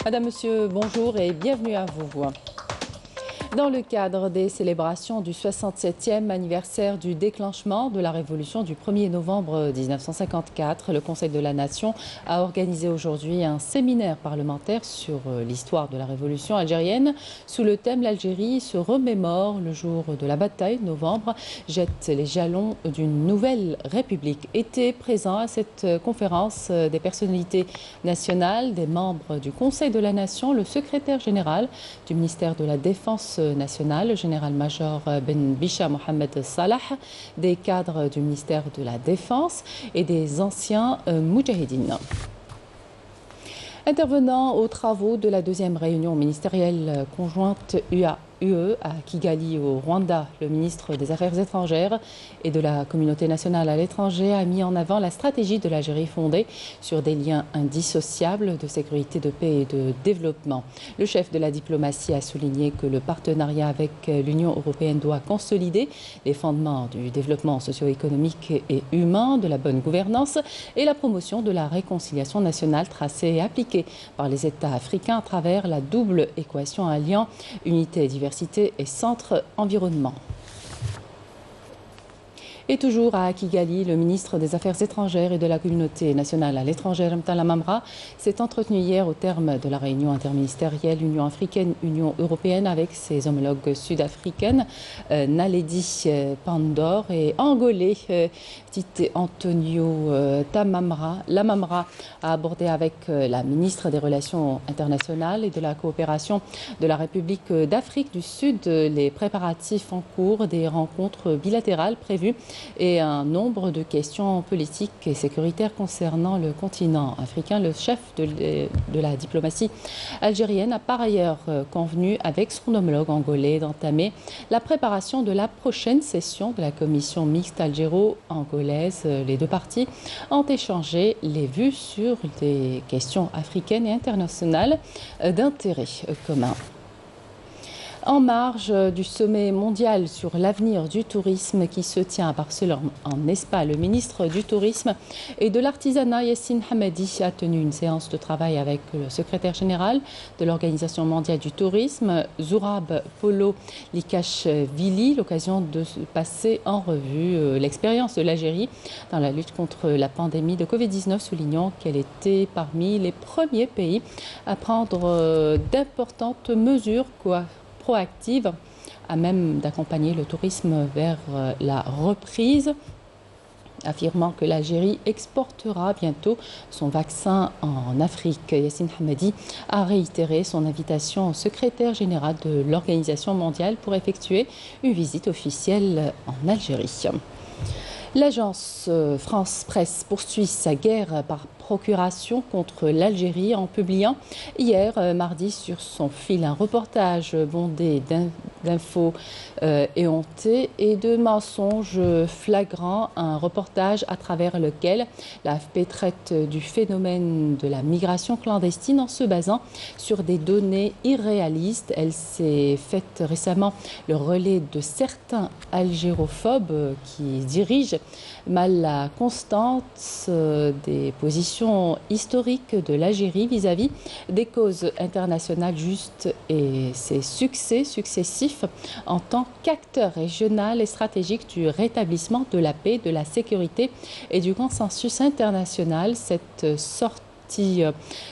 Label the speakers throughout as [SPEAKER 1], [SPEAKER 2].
[SPEAKER 1] Madame, Monsieur, bonjour et bienvenue à vous. Dans le cadre des célébrations du 67e anniversaire du déclenchement de la Révolution du 1er novembre 1954, le Conseil de la Nation a organisé aujourd'hui un séminaire parlementaire sur l'histoire de la Révolution algérienne sous le thème «L'Algérie se remémore, le jour de la bataille, novembre, jette les jalons d'une nouvelle République». Étaient présents à cette conférence des personnalités nationales, des membres du Conseil de la Nation, le secrétaire général du ministère de la Défense national, le général-major Ben Bisha Mohamed Salah, des cadres du ministère de la Défense et des anciens moudjahidines. Intervenant aux travaux de la deuxième réunion ministérielle conjointe UE à Kigali au Rwanda, le ministre des Affaires étrangères et de la communauté nationale à l'étranger a mis en avant la stratégie de l'Algérie fondée sur des liens indissociables de sécurité, de paix et de développement. Le chef de la diplomatie a souligné que le partenariat avec l'Union européenne doit consolider les fondements du développement socio-économique et humain, de la bonne gouvernance et la promotion de la réconciliation nationale tracée et appliquée par les États africains à travers la double équation alliant unité et diversité et centre environnement. Et toujours à Kigali, le ministre des Affaires étrangères et de la communauté nationale à l'étranger, Mtala Mamra, s'est entretenu hier au terme de la réunion interministérielle Union africaine-Union européenne avec ses homologues sud-africaines, Naledi Pandor et angolais, Tite Antonio Lamamra a abordé avec la ministre des Relations internationales et de la coopération de la République d'Afrique du Sud les préparatifs en cours des rencontres bilatérales prévues et un nombre de questions politiques et sécuritaires concernant le continent africain. Le chef de la diplomatie algérienne a par ailleurs convenu avec son homologue angolais d'entamer la préparation de la prochaine session de la commission mixte algéro-angolaise. Les deux parties ont échangé les vues sur des questions africaines et internationales d'intérêt commun. En marge du sommet mondial sur l'avenir du tourisme qui se tient à Barcelone, en Espagne, le ministre du Tourisme et de l'Artisanat, Yassine Hamadi, a tenu une séance de travail avec le secrétaire général de l'Organisation mondiale du tourisme, Zourab Polo Likashvili, l'occasion de passer en revue l'expérience de l'Algérie dans la lutte contre la pandémie de Covid-19, soulignant qu'elle était parmi les premiers pays à prendre d'importantes mesures proactive à même d'accompagner le tourisme vers la reprise, affirmant que l'Algérie exportera bientôt son vaccin en Afrique. Yassine Hamadi a réitéré son invitation au secrétaire général de l'Organisation mondiale pour effectuer une visite officielle en Algérie. L'agence France Presse poursuit sa guerre par procuration contre l'Algérie en publiant hier mardi sur son fil un reportage bondé d'infos éhontées et de mensonges flagrants, un reportage à travers lequel l'AFP traite du phénomène de la migration clandestine en se basant sur des données irréalistes. Elle s'est faite récemment le relais de certains algérophobes qui dirigent mal la constance des positions historiques de l'Algérie vis-à-vis des causes internationales justes et ses succès successifs en tant qu'acteur régional et stratégique du rétablissement de la paix, de la sécurité et du consensus international. Cette sorte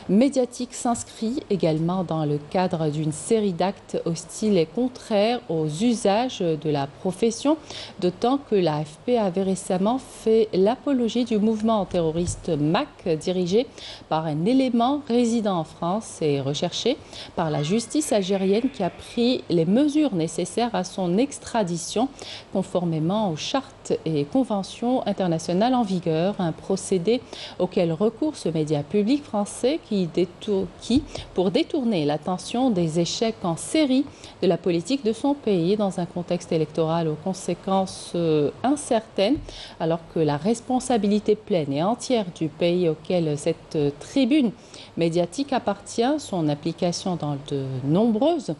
[SPEAKER 1] médiatique s'inscrit également dans le cadre d'une série d'actes hostiles et contraires aux usages de la profession, d'autant que l'AFP avait récemment fait l'apologie du mouvement terroriste MAC dirigé par un élément résident en France et recherché par la justice algérienne qui a pris les mesures nécessaires à son extradition conformément aux chartes et conventions internationales en vigueur, un procédé auquel recourt ce média public français qui, pour détourner l'attention des échecs en série de la politique de son pays dans un contexte électoral aux conséquences incertaines, alors que la responsabilité pleine et entière du pays auquel cette tribune médiatique appartient, son application dans de nombreuses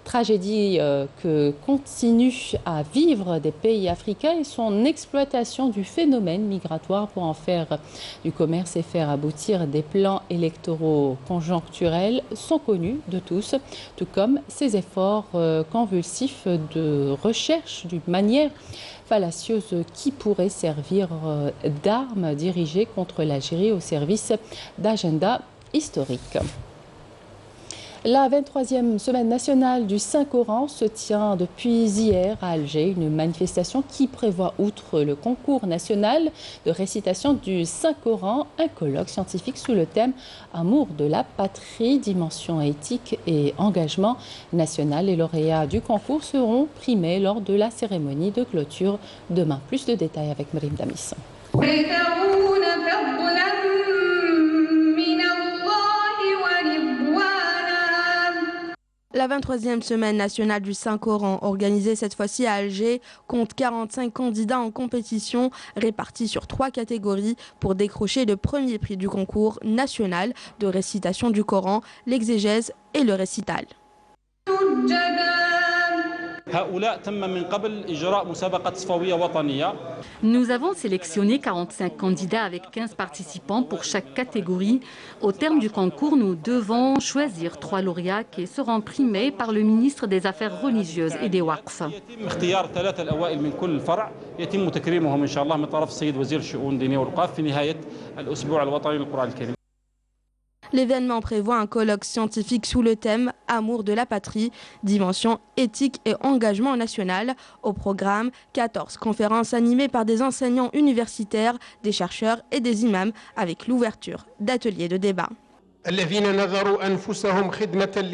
[SPEAKER 1] Tragédie que continuent à vivre des pays africains et son exploitation du phénomène migratoire pour en faire du commerce et faire aboutir des plans électoraux conjoncturels sont connus de tous, tout comme ces efforts convulsifs de recherche d'une manière fallacieuse qui pourrait servir d'arme dirigée contre l'Algérie au service d'agenda historique. La 23e semaine nationale du Saint-Coran se tient depuis hier à Alger, une manifestation qui prévoit, outre le concours national de récitation du Saint-Coran, un colloque scientifique sous le thème « Amour de la patrie, dimension éthique et engagement national ». Les lauréats du concours seront primés lors de la cérémonie de clôture demain. Plus de détails avec Marim Damis.
[SPEAKER 2] La 23e semaine nationale du Saint-Coran, organisée cette fois-ci à Alger, compte 45 candidats en compétition répartis sur 3 catégories pour décrocher le premier prix du concours national de récitation du Coran, l'exégèse et le récital.
[SPEAKER 3] Nous avons sélectionné 45 candidats avec 15 participants pour chaque catégorie. Au terme du concours, nous devons choisir 3 lauréats qui seront primés par le ministre des Affaires religieuses et des Waqf.
[SPEAKER 2] L'événement prévoit un colloque scientifique sous le thème « Amour de la patrie, dimension éthique et engagement national ». Au programme, 14 conférences animées par des enseignants universitaires, des chercheurs et des imams, avec l'ouverture d'ateliers de débat.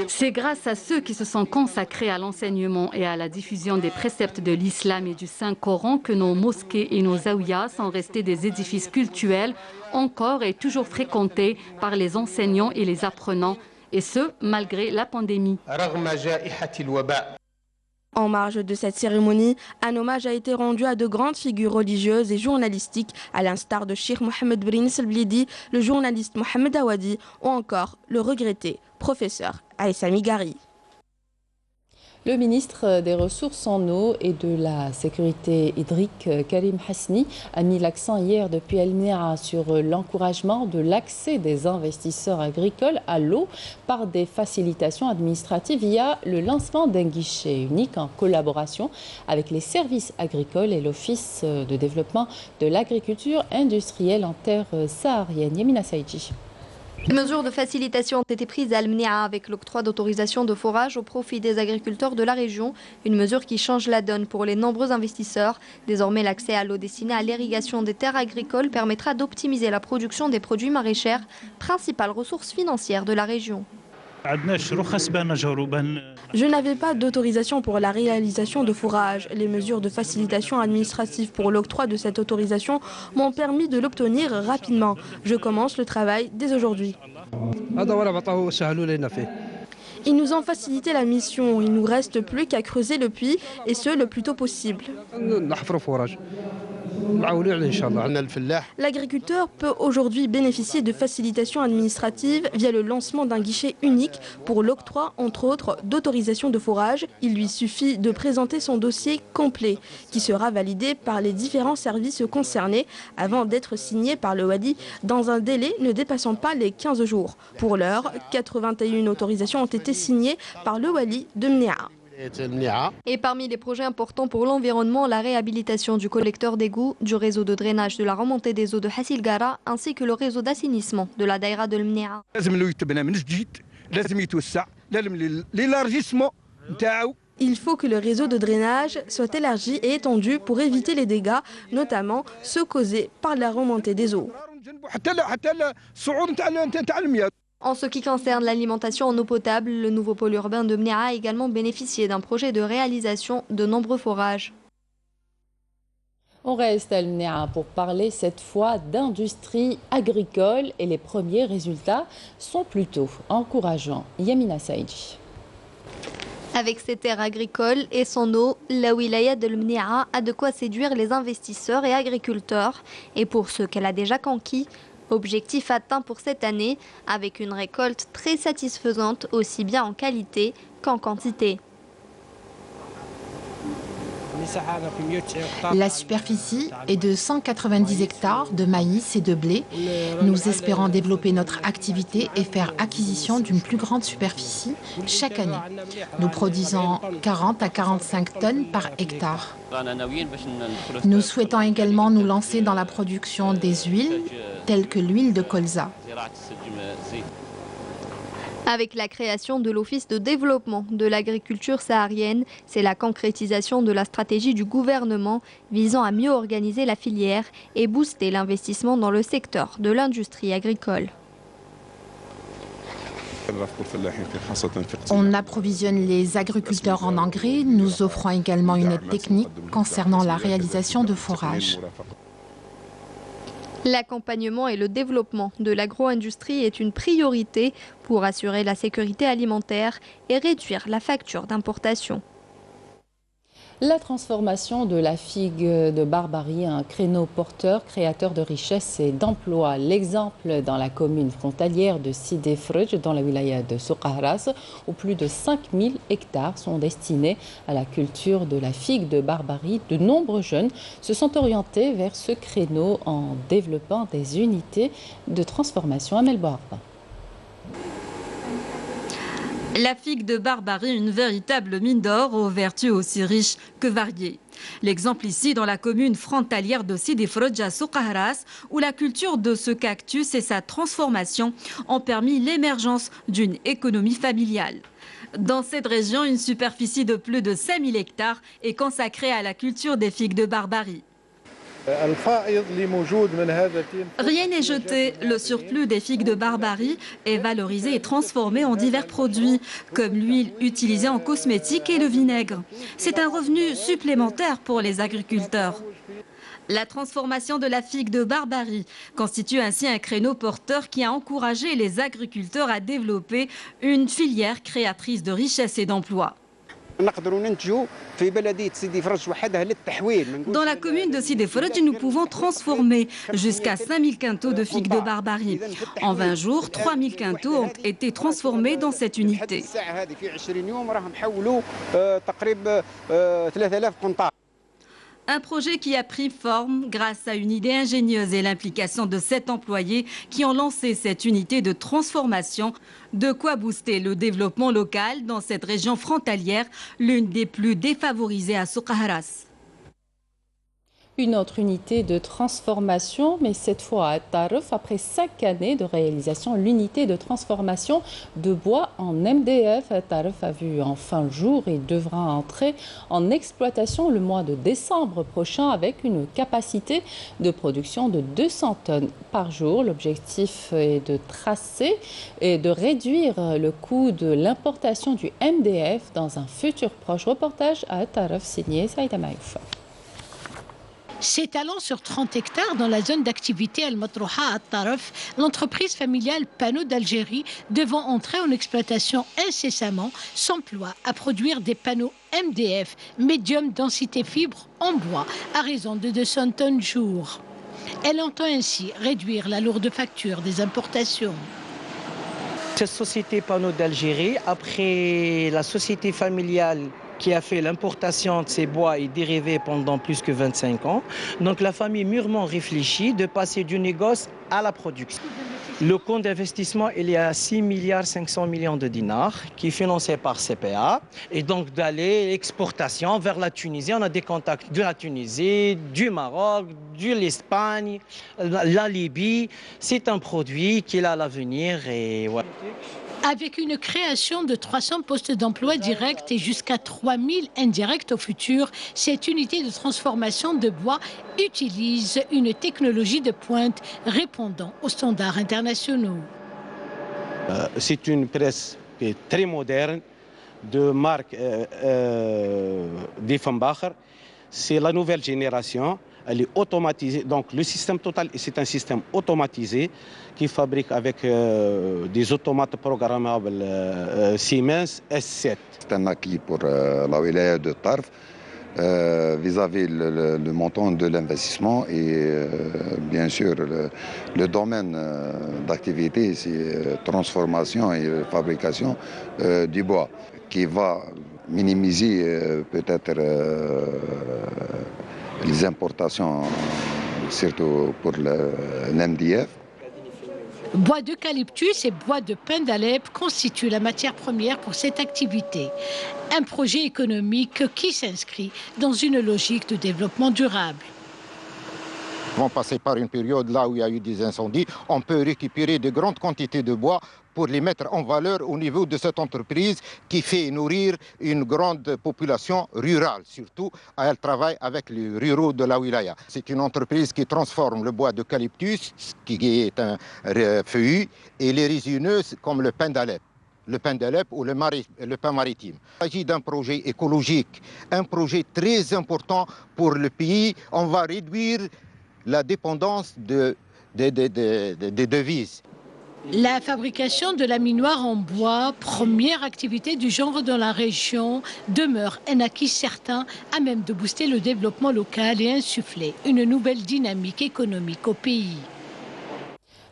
[SPEAKER 3] C'est grâce à ceux qui se sont consacrés à l'enseignement et à la diffusion des préceptes de l'islam et du Saint-Coran que nos mosquées et nos zaouïas sont restés des édifices cultuels encore et toujours fréquentés par les enseignants et les apprenants, et ce, malgré la pandémie.
[SPEAKER 2] En marge de cette cérémonie, un hommage a été rendu à de grandes figures religieuses et journalistiques, à l'instar de Cheikh Mohamed Brin Selblidi, le journaliste Mohamed Awadi ou encore le regretté professeur Aïssami Gari.
[SPEAKER 1] Le ministre des Ressources en eau et de la Sécurité hydrique, Karim Hasni, a mis l'accent hier depuis El Mni'a sur l'encouragement de l'accès des investisseurs agricoles à l'eau par des facilitations administratives via le lancement d'un guichet unique en collaboration avec les services agricoles et l'Office de développement de l'agriculture industrielle en terre saharienne. Yamina Saïdji.
[SPEAKER 4] Les mesures de facilitation ont été prises à El Mni'a avec l'octroi d'autorisation de forage au profit des agriculteurs de la région, une mesure qui change la donne pour les nombreux investisseurs. Désormais, l'accès à l'eau destinée à l'irrigation des terres agricoles permettra d'optimiser la production des produits maraîchers, principale ressource financière de la région.
[SPEAKER 2] Je n'avais pas d'autorisation pour la réalisation de fourrage. Les mesures de facilitation administrative pour l'octroi de cette autorisation m'ont permis de l'obtenir rapidement. Je commence le travail dès aujourd'hui. Ils nous ont facilité la mission. Il ne nous reste plus qu'à creuser le puits, et ce le plus tôt possible. L'agriculteur peut aujourd'hui bénéficier de facilitations administratives via le lancement d'un guichet unique pour l'octroi, entre autres, d'autorisation de forage. Il lui suffit de présenter son dossier complet, qui sera validé par les différents services concernés avant d'être signé par le Wadi dans un délai ne dépassant pas les 15 jours. Pour l'heure, 81 autorisations ont été signées par le Wali de Mni'a.
[SPEAKER 4] Et parmi les projets importants pour l'environnement, la réhabilitation du collecteur d'égout, du réseau de drainage de la remontée des eaux de Hassil Gara, ainsi que le réseau d'assainissement de la Daïra de Mni'a.
[SPEAKER 2] Il faut que le réseau de drainage soit élargi et étendu pour éviter les dégâts, notamment ceux causés par la remontée des eaux.
[SPEAKER 4] En ce qui concerne l'alimentation en eau potable, le nouveau pôle urbain de Mni'a a également bénéficié d'un projet de réalisation de nombreux forages.
[SPEAKER 1] On reste à El Mni'a pour parler cette fois d'industrie agricole et les premiers résultats sont plutôt encourageants. Yamina Saïdji.
[SPEAKER 4] Avec ses terres agricoles et son eau, la wilaya de Mni'a a de quoi séduire les investisseurs et agriculteurs. Et pour ceux qu'elle a déjà conquis, objectif atteint pour cette année avec une récolte très satisfaisante aussi bien en qualité qu'en quantité.
[SPEAKER 5] La superficie est de 190 hectares de maïs et de blé. Nous espérons développer notre activité et faire acquisition d'une plus grande superficie chaque année. Nous produisons 40 à 45 tonnes par hectare. Nous souhaitons également nous lancer dans la production des huiles, telles que l'huile de colza.
[SPEAKER 4] Avec la création de l'Office de développement de l'agriculture saharienne, c'est la concrétisation de la stratégie du gouvernement visant à mieux organiser la filière et booster l'investissement dans le secteur de l'industrie agricole.
[SPEAKER 5] On approvisionne les agriculteurs en engrais. Nous offrons également une aide technique concernant la réalisation de forages.
[SPEAKER 4] L'accompagnement et le développement de l'agro-industrie est une priorité pour assurer la sécurité alimentaire et réduire la facture d'importation.
[SPEAKER 1] La transformation de la figue de Barbarie, un créneau porteur, créateur de richesses et d'emplois. L'exemple dans la commune frontalière de Sidi Frej, dans la wilaya de Soukahras, où plus de 5000 hectares sont destinés à la culture de la figue de Barbarie. De nombreux jeunes se sont orientés vers ce créneau en développant des unités de transformation à Melbourne.
[SPEAKER 6] La figue de Barbarie, une véritable mine d'or aux vertus aussi riches que variées. L'exemple ici dans la commune frontalière de Sidi Frej à Soukahras, où la culture de ce cactus et sa transformation ont permis l'émergence d'une économie familiale. Dans cette région, une superficie de plus de 5000 hectares est consacrée à la culture des figues de Barbarie. Rien n'est jeté. Le surplus des figues de Barbarie est valorisé et transformé en divers produits, comme l'huile utilisée en cosmétique et le vinaigre. C'est un revenu supplémentaire pour les agriculteurs. La transformation de la figue de Barbarie constitue ainsi un créneau porteur qui a encouragé les agriculteurs à développer une filière créatrice de richesses et d'emplois. Dans la commune de Sidi Frej, nous pouvons transformer jusqu'à 5000 quintaux de figues de Barbarie. En 20 jours, 3000 quintaux ont été transformés dans cette unité. Un projet qui a pris forme grâce à une idée ingénieuse et l'implication de 7 employés qui ont lancé cette unité de transformation. De quoi booster le développement local dans cette région frontalière, l'une des plus défavorisées à Soukahras.
[SPEAKER 1] Une autre unité de transformation, mais cette fois à Taref, après 5 années de réalisation, l'unité de transformation de bois en MDF. Taref a vu enfin le jour et devra entrer en exploitation le mois de décembre prochain avec une capacité de production de 200 tonnes par jour. L'objectif est de tracer et de réduire le coût de l'importation du MDF dans un futur proche. Reportage à Taref signé Saïda Maïf.
[SPEAKER 7] S'étalant sur 30 hectares dans la zone d'activité Al-Matrouha à Taref, l'entreprise familiale Panneaux d'Algérie, devant entrer en exploitation incessamment, s'emploie à produire des panneaux MDF, médium densité fibre en bois, à raison de 200 tonnes jour. Elle entend ainsi réduire la lourde facture des importations.
[SPEAKER 8] Cette société Panneaux d'Algérie, après la société familiale qui a fait l'importation de ces bois et dérivés pendant plus que 25 ans. Donc la famille mûrement réfléchit de passer du négoce à la production. Le compte d'investissement, il est à 6,5 milliards de dinars qui est financé par CPA. Et donc d'aller l'exportation vers la Tunisie. On a des contacts de la Tunisie, du Maroc, de l'Espagne, la Libye. C'est un produit qui a l'avenir et ouais.
[SPEAKER 7] Avec une création de 300 postes d'emploi directs et jusqu'à 3000 indirects au futur, cette unité de transformation de bois utilise une technologie de pointe répondant aux standards internationaux.
[SPEAKER 9] C'est une presse qui est très moderne, de marque Diefenbacher. C'est la nouvelle génération. Elle est automatisée. Donc le système total, c'est un système automatisé qui fabrique avec des automates programmables Siemens S7.
[SPEAKER 10] C'est un acquis pour la wilaya de Tarf vis-à-vis le montant de l'investissement et bien sûr le domaine d'activité, c'est transformation et fabrication du bois qui va minimiser peut-être les importations, surtout pour l'MDF.
[SPEAKER 7] Bois d'eucalyptus et bois de pin d'Alep constituent la matière première pour cette activité. Un projet économique qui s'inscrit dans une logique de développement durable.
[SPEAKER 11] Vont passer par une période là où il y a eu des incendies, on peut récupérer de grandes quantités de bois pour les mettre en valeur au niveau de cette entreprise qui fait nourrir une grande population rurale. Surtout, elle travaille avec les ruraux de la wilaya. C'est une entreprise qui transforme le bois d'eucalyptus, qui est un feuillu, et les résineuses comme le pin d'Alep. Le pin d'Alep ou le pin maritime. Il s'agit d'un projet écologique, un projet très important pour le pays. On va réduire la dépendance des devises.
[SPEAKER 7] La fabrication de la minoire en bois, première activité du genre dans la région, demeure un acquis certain à même de booster le développement local et insuffler une nouvelle dynamique économique au pays.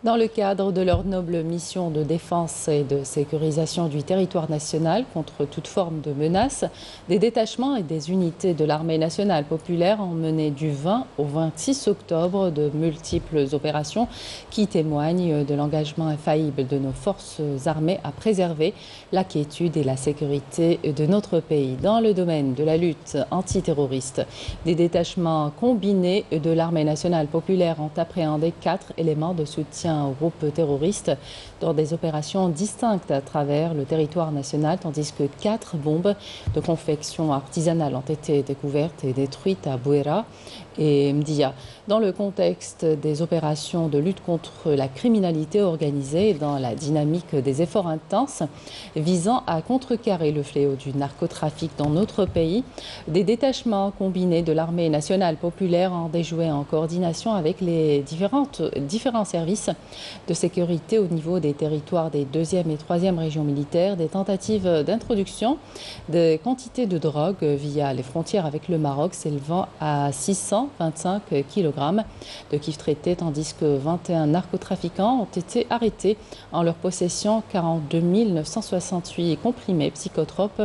[SPEAKER 1] Dans le cadre de leur noble mission de défense et de sécurisation du territoire national contre toute forme de menace, des détachements et des unités de l'armée nationale populaire ont mené du 20 au 26 octobre de multiples opérations qui témoignent de l'engagement infaillible de nos forces armées à préserver la quiétude et la sécurité de notre pays. Dans le domaine de la lutte antiterroriste, des détachements combinés de l'armée nationale populaire ont appréhendé 4 éléments de soutien aux groupes terroristes dans des opérations distinctes à travers le territoire national, tandis que 4 bombes de confection artisanale ont été découvertes et détruites à Bouera et Mdia. Dans le contexte des opérations de lutte contre la criminalité organisée et dans la dynamique des efforts intenses visant à contrecarrer le fléau du narcotrafic dans notre pays, des détachements combinés de l'armée nationale populaire ont déjoué en coordination avec les différents services de sécurité au niveau des territoires des 2e et 3e régions militaires, des tentatives d'introduction de quantités de drogue via les frontières avec le Maroc s'élevant à 625 kg de kiff traité, tandis que 21 narcotrafiquants ont été arrêtés en leur possession, 42 968 comprimés psychotropes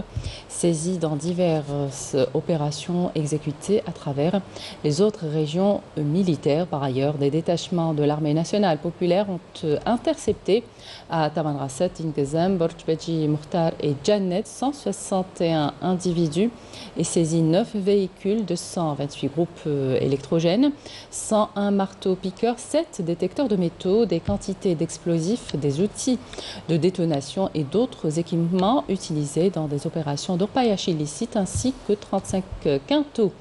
[SPEAKER 1] saisis dans diverses opérations exécutées à travers les autres régions militaires. Par ailleurs, des détachements de l'armée nationale populaire ont intercepté à Tamanrasset, Ingezem, Borchbeji, Mukhtar et Janet 161 individus et saisi 9 véhicules de 128 groupes électrogènes, 101 marteaux-piqueurs, 7 détecteurs de métaux, des quantités d'explosifs, des outils de détonation et d'autres équipements utilisés dans des opérations d'orpaillage illicite ainsi que 35 quintaux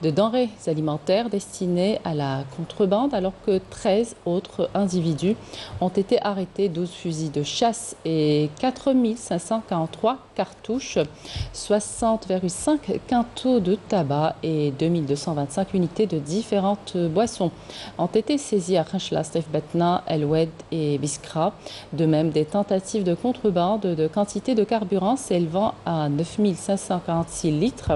[SPEAKER 1] de denrées alimentaires destinées à la contrebande, alors que 13 autres individus ont été arrêtés, 12 fusils de chasse et 4 543 cartouches, 60,5 quintaux de tabac et 2225 unités de différentes boissons ont été saisies à Khanchla, Betna, El Oued et Biskra. De même, des tentatives de contrebande de quantité de carburant s'élevant à 9 546 litres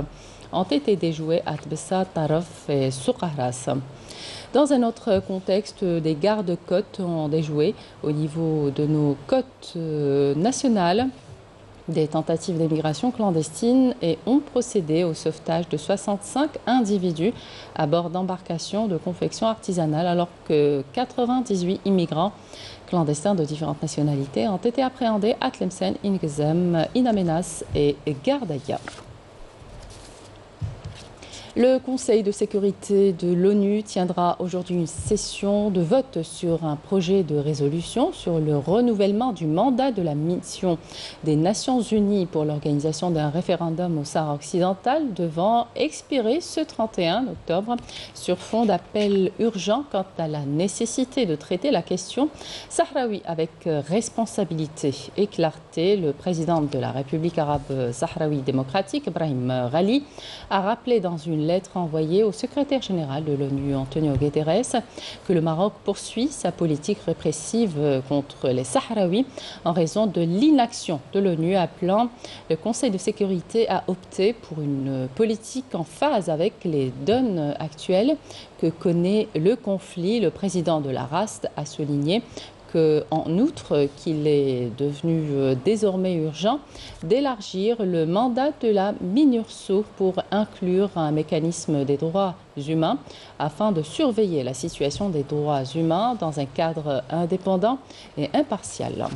[SPEAKER 1] ont été déjoués à Tbessa, Taraf et Soukharas. Dans un autre contexte, des gardes-côtes ont déjoué au niveau de nos côtes nationales des tentatives d'émigration clandestine et ont procédé au sauvetage de 65 individus à bord d'embarcations de confection artisanale, alors que 98 immigrants clandestins de différentes nationalités ont été appréhendés à Tlemcen, Ingezem, Inamenas et Gardaïa. Le Conseil de sécurité de l'ONU tiendra aujourd'hui une session de vote sur un projet de résolution sur le renouvellement du mandat de la mission des Nations Unies pour l'organisation d'un référendum au Sahara occidental devant expirer ce 31 octobre sur fond d'appel urgent quant à la nécessité de traiter la question sahraoui avec responsabilité et clarté. Le président de la République arabe sahraoui démocratique, Brahim Ghali, a rappelé dans une lettre envoyée au secrétaire général de l'ONU, Antonio Guterres, que le Maroc poursuit sa politique répressive contre les Sahraouis en raison de l'inaction de l'ONU, appelant le Conseil de sécurité à opter pour une politique en phase avec les donnes actuelles que connaît le conflit. Le président de la RAST a souligné en outre qu'il est devenu désormais urgent d'élargir le mandat de la MINURSO pour inclure un mécanisme des droits humains afin de surveiller la situation des droits humains dans un cadre indépendant et impartial.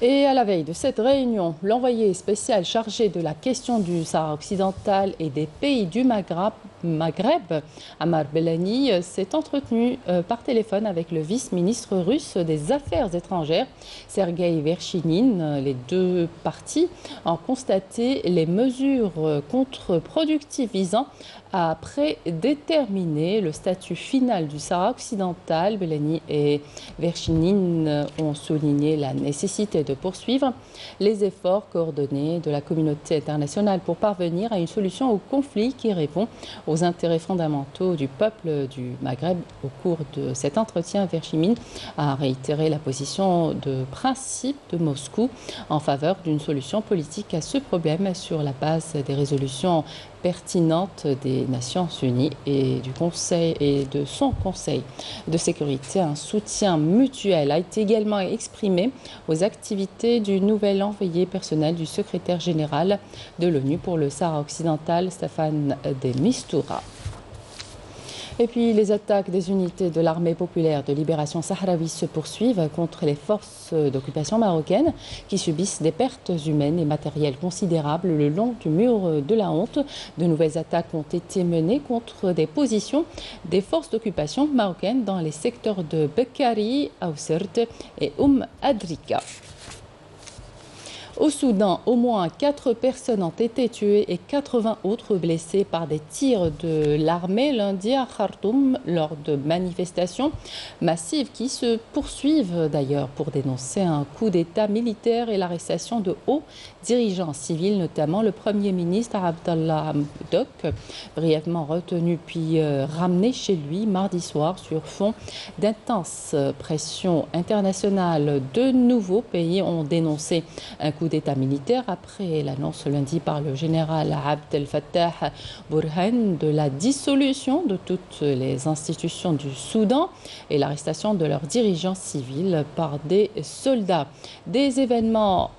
[SPEAKER 1] Et à la veille de cette réunion, l'envoyé spécial chargé de la question du Sahara occidental et des pays du Maghreb, Amar Belani, s'est entretenu par téléphone avec le vice-ministre russe des Affaires étrangères, Sergueï Verchinin. Les deux parties ont constaté les mesures contre-productives visant à prédéterminer le statut final du Sahara occidental. Belani et Verchinin ont souligné la nécessité de poursuivre les efforts coordonnés de la communauté internationale pour parvenir à une solution au conflit qui répond aux intérêts fondamentaux du peuple du Maghreb. Au cours de cet entretien, Verchinin a réitéré la position de principe de Moscou en faveur d'une solution politique à ce problème sur la base des résolutions pertinentes des Nations Unies et du Conseil et de son Conseil de sécurité. Un soutien mutuel a été également exprimé aux activités du nouvel envoyé personnel du secrétaire général de l'ONU pour le Sahara occidental, Staffan de Mistura. Et puis les attaques des unités de l'armée populaire de libération sahraoui se poursuivent contre les forces d'occupation marocaines qui subissent des pertes humaines et matérielles considérables le long du mur de la honte. De nouvelles attaques ont été menées contre des positions des forces d'occupation marocaines dans les secteurs de Bekkari, Aoussert et Adrika. Au Soudan, au moins 4 personnes ont été tuées et 80 autres blessées par des tirs de l'armée lundi à Khartoum lors de manifestations massives qui se poursuivent d'ailleurs pour dénoncer un coup d'État militaire et l'arrestation de hauts dirigeants civils, notamment le Premier ministre Abdallah Hamdok, brièvement retenu puis ramené chez lui mardi soir sur fond d'intenses pressions internationales. De nouveaux pays ont dénoncé un coup d'État militaire après l'annonce lundi par le général Abdel Fattah Burhan de la dissolution de toutes les institutions du Soudan et l'arrestation de leurs dirigeants civils par des soldats. Des événements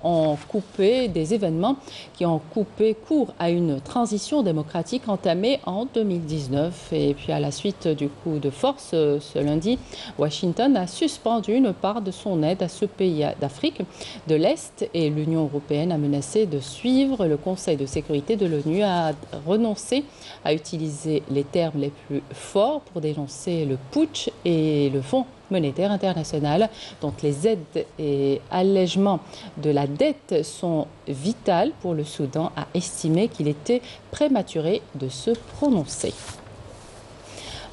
[SPEAKER 1] qui ont coupé court à une transition démocratique entamée en 2019. Et puis à la suite du coup de force ce lundi, Washington a suspendu une part de son aide à ce pays d'Afrique de l'Est et l'Union européenne a menacé de suivre. Le Conseil de sécurité de l'ONU a renoncé à utiliser les termes les plus forts pour dénoncer le putsch et le Fonds monétaire international, dont les aides et allègements de la dette sont vitales pour le Soudan, a estimé qu'il était prématuré de se prononcer.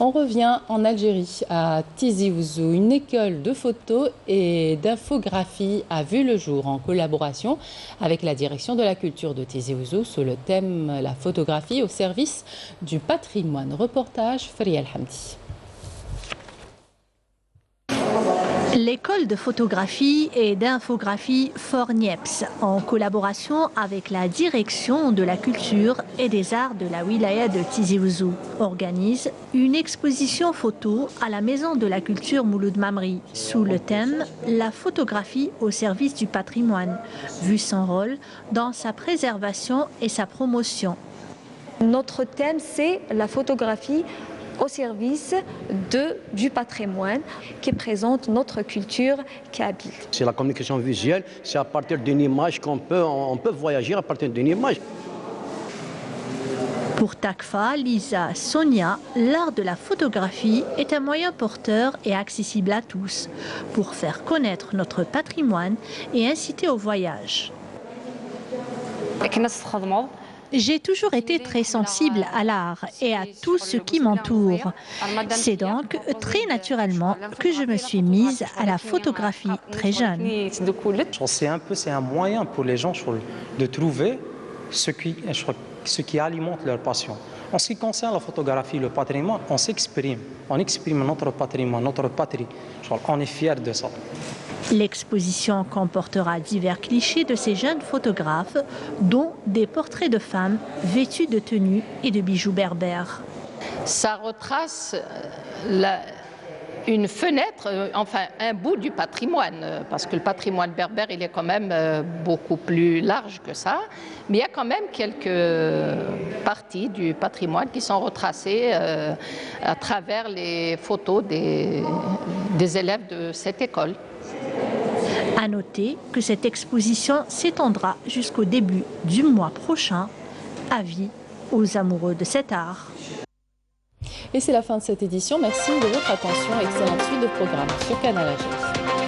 [SPEAKER 1] On revient en Algérie, à Tizi Ouzou. Une école de photo et d'infographie a vu le jour en collaboration avec la direction de la culture de Tizi Ouzou sous le thème « La photographie au service du patrimoine ». Reportage Friel Hamdi.
[SPEAKER 12] L'école de photographie et d'infographie Fornieps, en collaboration avec la direction de la culture et des arts de la wilaya de Tizi Ouzou, organise une exposition photo à la maison de la culture Mouloud Mamri sous le thème « La photographie au service du patrimoine », vu son rôle dans sa préservation et sa promotion.
[SPEAKER 13] Notre thème, c'est la photographie au service du patrimoine qui présente notre culture kabyle.
[SPEAKER 14] C'est la communication visuelle, c'est à partir d'une image on peut voyager à partir d'une image.
[SPEAKER 12] Pour Takfa, Lisa, Sonia, l'art de la photographie est un moyen porteur et accessible à tous pour faire connaître notre patrimoine et inciter au voyage.
[SPEAKER 15] J'ai toujours été très sensible à l'art et à tout ce qui m'entoure. C'est donc très naturellement que je me suis mise à la photographie très jeune.
[SPEAKER 16] C'est un moyen pour les gens de trouver ce qui alimente leur passion. En ce qui concerne la photographie, le patrimoine, on s'exprime. On exprime notre patrimoine, notre patrie. On est fiers de ça.
[SPEAKER 12] L'exposition comportera divers clichés de ces jeunes photographes, dont des portraits de femmes vêtues de tenues et de bijoux berbères.
[SPEAKER 17] Ça retrace une fenêtre, enfin un bout du patrimoine, parce que le patrimoine berbère, il est quand même beaucoup plus large que ça, mais il y a quand même quelques parties du patrimoine qui sont retracées à travers les photos des élèves de cette école.
[SPEAKER 12] À noter que cette exposition s'étendra jusqu'au début du mois prochain. Avis aux amoureux de cet art.
[SPEAKER 1] Et c'est la fin de cette édition. Merci de votre attention. Excellente suite de programme sur Canal Agencé.